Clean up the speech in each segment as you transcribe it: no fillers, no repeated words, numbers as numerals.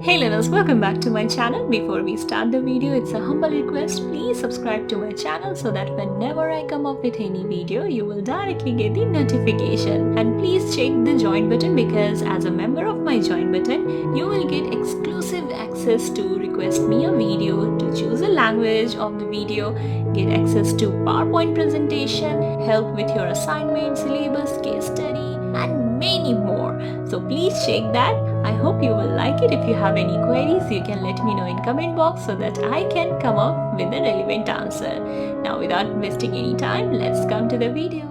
Hey learners, welcome back to my channel. Before we start the video, it's a humble request. Please subscribe to my channel so that whenever I come up with any video, you will directly get the notification. And please check the join button because as a member of my join button, you will get exclusive access to request me a video, to choose a language of the video, get access to PowerPoint presentation, help with your assignment, syllabus, case study, and many more. So please check that. I hope you will like it. If you have any queries, you can let me know in comment box so that I can come up with a relevant answer. Now without wasting any time, let's come to the video.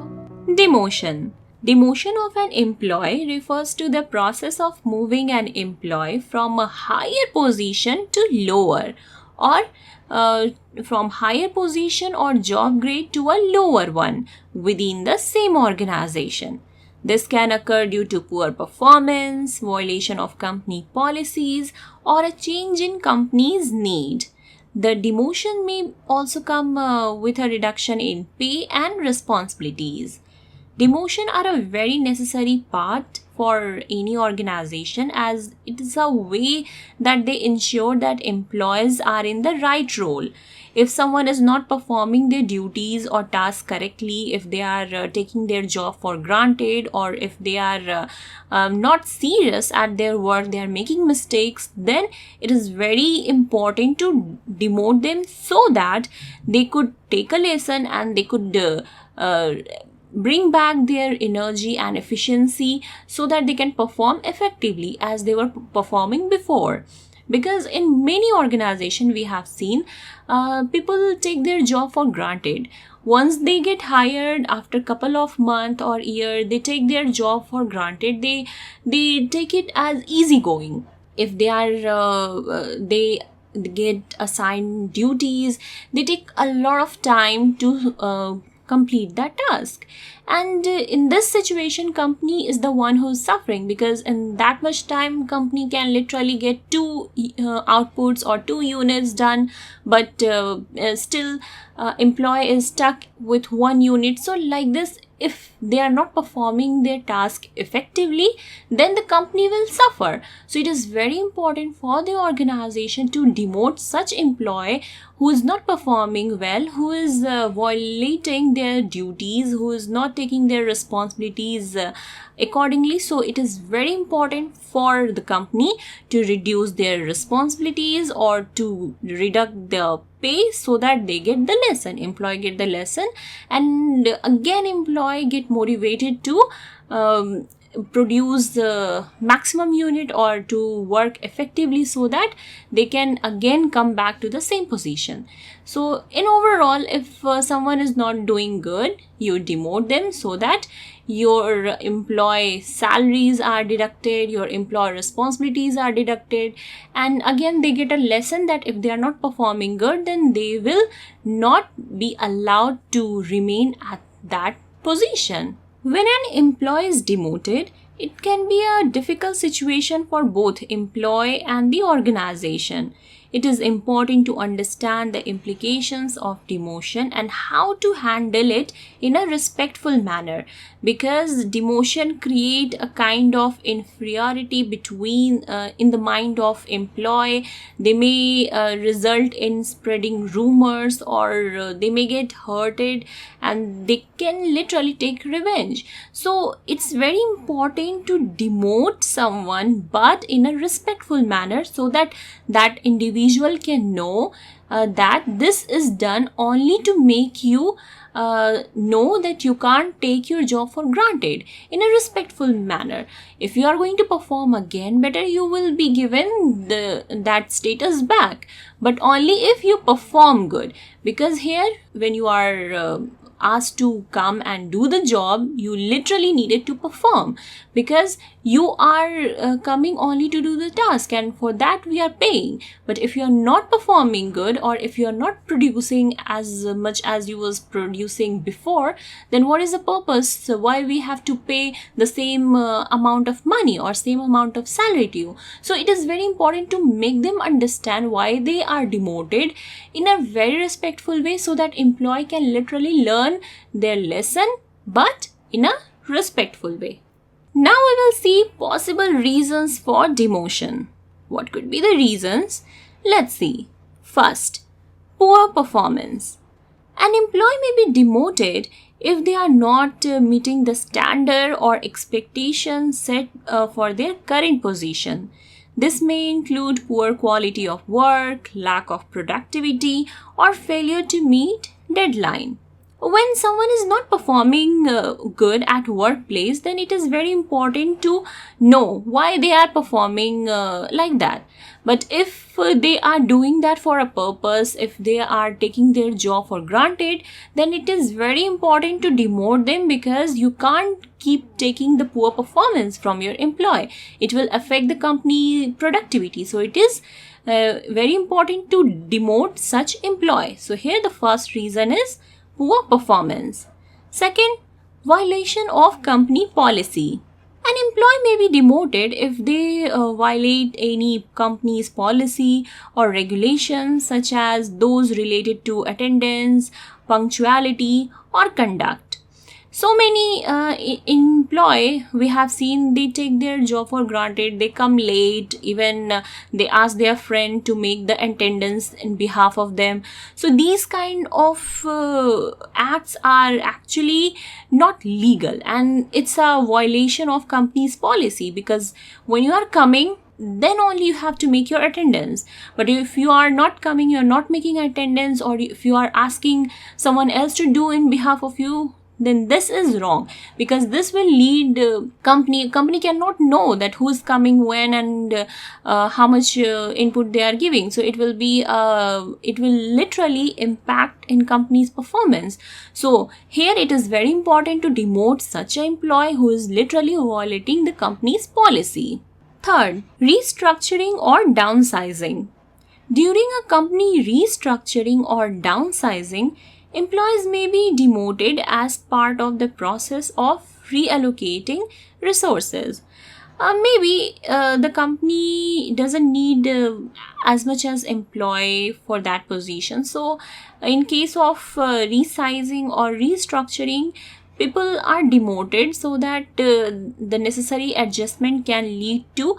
Demotion. Demotion of an employee refers to the process of moving an employee from a higher position to lower, or from higher position or job grade to a lower one within the same organization. This can occur due to poor performance, violation of company policies, or a change in company's need. The demotion may also come with a reduction in pay and responsibilities. Demotion are a very necessary part for any organization as it is a way that they ensure that employees are in the right role. If someone is not performing their duties or tasks correctly, if they are taking their job for granted, or if they are not serious at their work, they are making mistakes, then it is very important to demote them so that they could take a lesson and they could bring back their energy and efficiency so that they can perform effectively as they were performing before. Because in many organizations we have seen people take their job for granted. Once they get hired, after a couple of months or year, they take their job for granted. They take it as easygoing. If they are they get assigned duties, they take a lot of time to complete that task. And in this situation, company is the one who's suffering, because in that much time company can literally get two outputs or 2 units done, but still employee is stuck with 1 unit. So like this, if they are not performing their task effectively, then the company will suffer. So it is very important for the organization to demote such employee who is not performing well, who is violating their duties, who is not taking their responsibilities accordingly. So it is very important for the company to reduce their responsibilities or to reduce their pay so that they get the lesson, employee get the lesson, and again employee get motivated to produce the maximum unit or to work effectively so that they can again come back to the same position. So in overall, if someone is not doing good, you demote them so that your employee salaries are deducted, your employee responsibilities are deducted, and again they get a lesson that if they are not performing good, then they will not be allowed to remain at that position. When an employee is demoted, it can be a difficult situation for both employee and the organization. It is important to understand the implications of demotion and how to handle it in a respectful manner, because demotion create a kind of inferiority between in the mind of employee. They may result in spreading rumors, or they may get hurted and they can literally take revenge. So it's very important to demote someone, but in a respectful manner, so that that individual can know that this is done only to make you know that you can't take your job for granted, in a respectful manner. If you are going to perform again better, you will be given that status back, but only if you perform good. Because here, when you are asked to come and do the job, you literally needed to perform, because you are coming only to do the task, and for that we are paying. But if you are not performing good, or if you are not producing as much as you was producing before, then what is the purpose? So why we have to pay the same amount of money or same amount of salary to you? So it is very important to make them understand why they are demoted in a very respectful way, so that employee can literally learn their lesson, but in a respectful way. Now we will see possible reasons for demotion. What could be the reasons? Let's see. First, poor performance. An employee may be demoted if they are not meeting the standard or expectations set for their current position. This may include poor quality of work, lack of productivity, or failure to meet deadline. When someone is not performing good at workplace, then it is very important to know why they are performing like that. But if they are doing that for a purpose, if they are taking their job for granted, then it is very important to demote them, because you can't keep taking the poor performance from your employee. It will affect the company productivity. So it is very important to demote such employee. So here the first reason is poor performance. Second, violation of company policy. An employee may be demoted if they violate any company's policy or regulations, such as those related to attendance, punctuality, or conduct. So many employee we have seen, they take their job for granted, they come late, even they ask their friend to make the attendance in behalf of them. So these kind of acts are actually not legal, and it's a violation of company's policy, because when you are coming, then only you have to make your attendance. But if you are not coming, you are not making attendance, or if you are asking someone else to do in behalf of you, then this is wrong, because this will lead company cannot know that who is coming when, and how much input they are giving. So it will literally impact in company's performance. So here it is very important to demote such an employee who is literally violating the company's policy. Third, restructuring or downsizing. During a company restructuring or downsizing, employees may be demoted as part of the process of reallocating resources. Maybe the company doesn't need as much as employee for that position. So in case of resizing or restructuring, people are demoted so that the necessary adjustment can lead to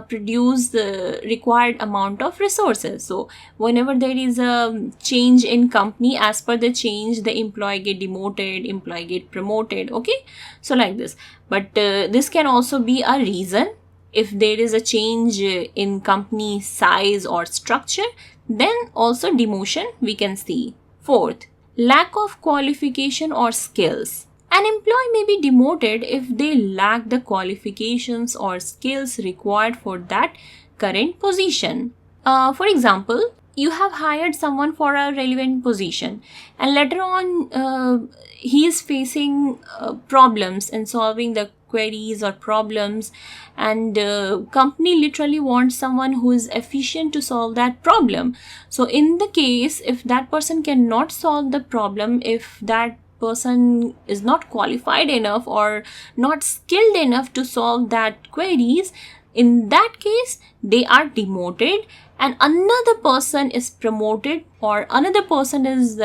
produce the required amount of resources. So whenever there is a change in company, as per the change, the employee get demoted, employee get promoted. Okay, so like this. But this can also be a reason. If there is a change in company size or structure, then also demotion we can see. Fourth, lack of qualification or skills. An employee may be demoted if they lack the qualifications or skills required for that current position. For example, you have hired someone for a relevant position, and later on he is facing problems in solving the queries or problems, and company literally wants someone who is efficient to solve that problem. So in the case, if that person cannot solve the problem, if that person is not qualified enough or not skilled enough to solve that queries, in that case they are demoted and another person is promoted, or another person is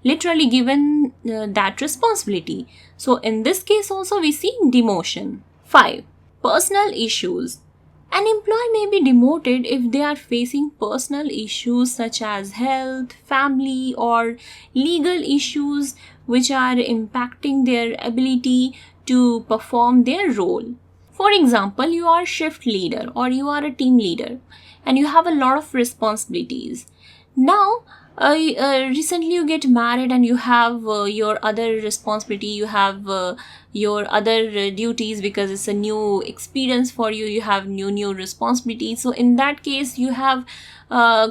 literally given that responsibility. So in this case also we see demotion. 5. Personal issues. An employee may be demoted if they are facing personal issues such as health, family, or legal issues which are impacting their ability to perform their role. For example, you are a shift leader or you are a team leader and you have a lot of responsibilities. Now, recently you get married and you have your other responsibility, you have your other duties, because it's a new experience for you, you have new responsibilities. So in that case you have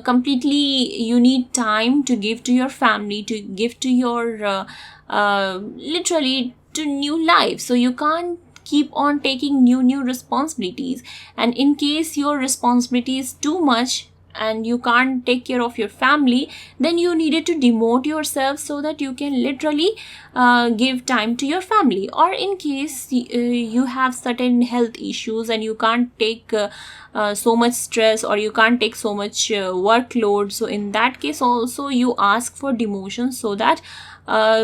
completely, you need time to give to your family, to give to your literally to new life. So you can't keep on taking new responsibilities, and in case your responsibility is too much and you can't take care of your family, then you needed to demote yourself so that you can literally give time to your family. Or in case you have certain health issues and you can't take so much stress, or you can't take so much workload, so in that case also you ask for demotion so that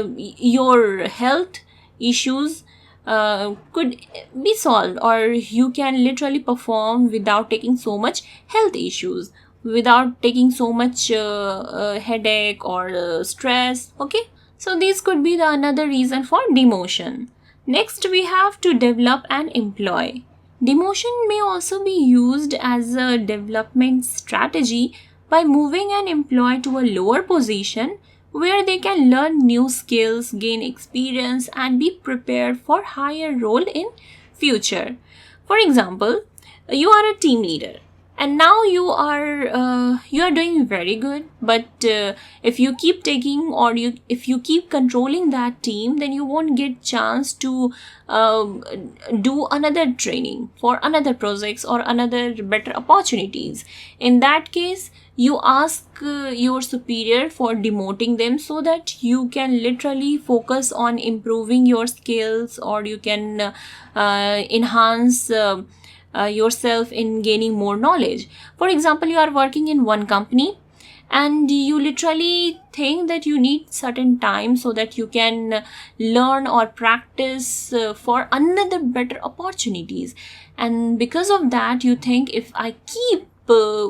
your health issues could be solved, or you can literally perform without taking so much health issues, without taking so much headache or stress. Okay, so these could be the another reason for demotion. Next, we have to develop an employee. Demotion may also be used as a development strategy by moving an employee to a lower position where they can learn new skills, gain experience, and be prepared for higher role in future. For example, you are a team leader and now you are doing very good, but if you keep taking, or if you keep controlling that team, then you won't get chance to do another training for another projects or another better opportunities. In that case, you ask your superior for demoting them so that you can literally focus on improving your skills, or you can enhance yourself in gaining more knowledge. For example, you are working in one company and you literally think that you need certain time so that you can learn or practice for another better opportunities, and because of that you think, if I keep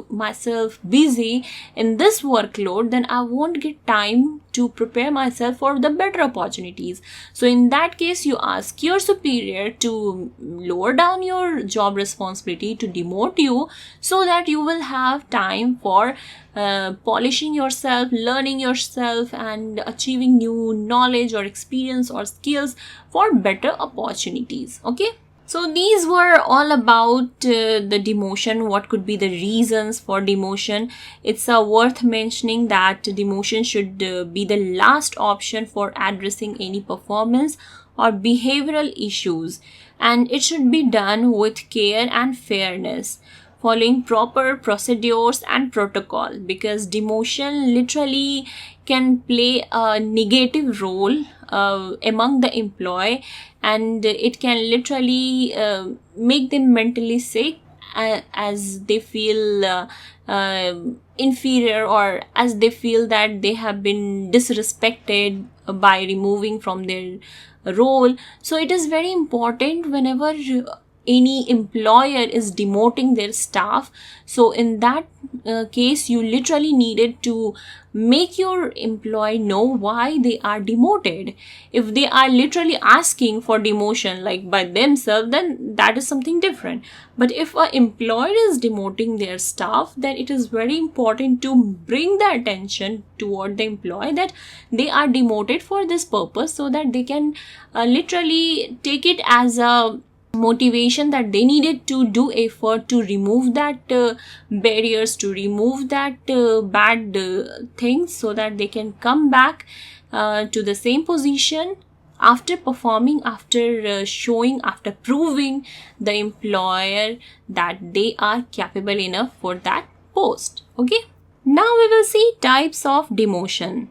myself busy in this workload, then I won't get time to prepare myself for the better opportunities. So in that case, you ask your superior to lower down your job responsibility, to demote you, so that you will have time for polishing yourself, learning yourself, and achieving new knowledge or experience or skills for better opportunities. Okay, so these were all about the demotion. What could be the reasons for demotion? It's worth mentioning that demotion should be the last option for addressing any performance or behavioral issues, and it should be done with care and fairness, following proper procedures and protocol, because demotion literally can play a negative role among the employee, and it can literally make them mentally sick as they feel inferior, or as they feel that they have been disrespected by removing from their role. So it is very important whenever any employer is demoting their staff. So in that case, you literally needed to make your employee know why they are demoted. If they are literally asking for demotion like by themselves, then that is something different. But if an employer is demoting their staff, then it is very important to bring the attention toward the employee that they are demoted for this purpose, so that they can literally take it as a motivation that they needed to do effort to remove that barriers, to remove that bad things, so that they can come back to the same position after performing, after showing, after proving the employer that they are capable enough for that post. Okay, now we will see types of demotion.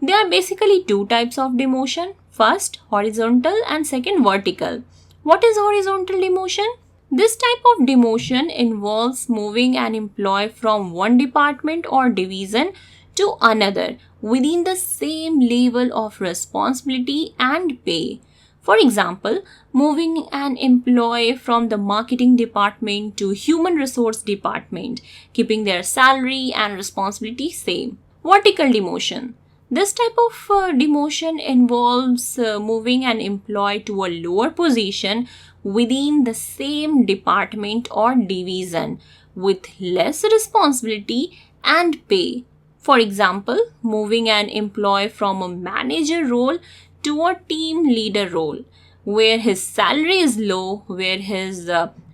There are basically two types of demotion. First, horizontal, and second, vertical. What is horizontal demotion? This type of demotion involves moving an employee from one department or division to another within the same level of responsibility and pay. For example, moving an employee from the marketing department to human resource department, keeping their salary and responsibility same. Vertical demotion. This type of demotion involves moving an employee to a lower position within the same department or division with less responsibility and pay. For example, moving an employee from a manager role to a team leader role, where his salary is low, where his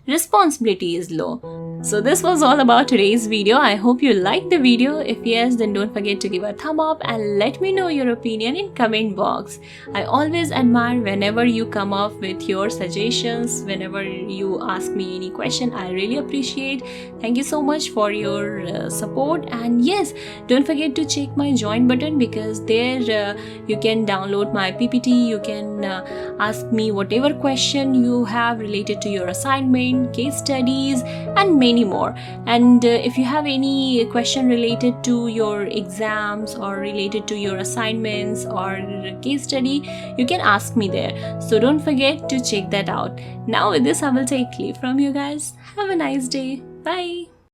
responsibility is low. So this was all about today's video. I hope you liked the video. If yes, then don't forget to give a thumb up and let me know your opinion in comment box. I always admire whenever you come up with your suggestions, whenever you ask me any question. I really appreciate. Thank you so much for your support. And yes, don't forget to check my join button, because there you can download my PPT. You can ask me whatever question you have related to your assignment, assignment, case studies, and many more. And if you have any question related to your exams or related to your assignments or case study, you can ask me there. So don't forget to check that out. Now with this, I will take leave from you guys. Have a nice day. Bye.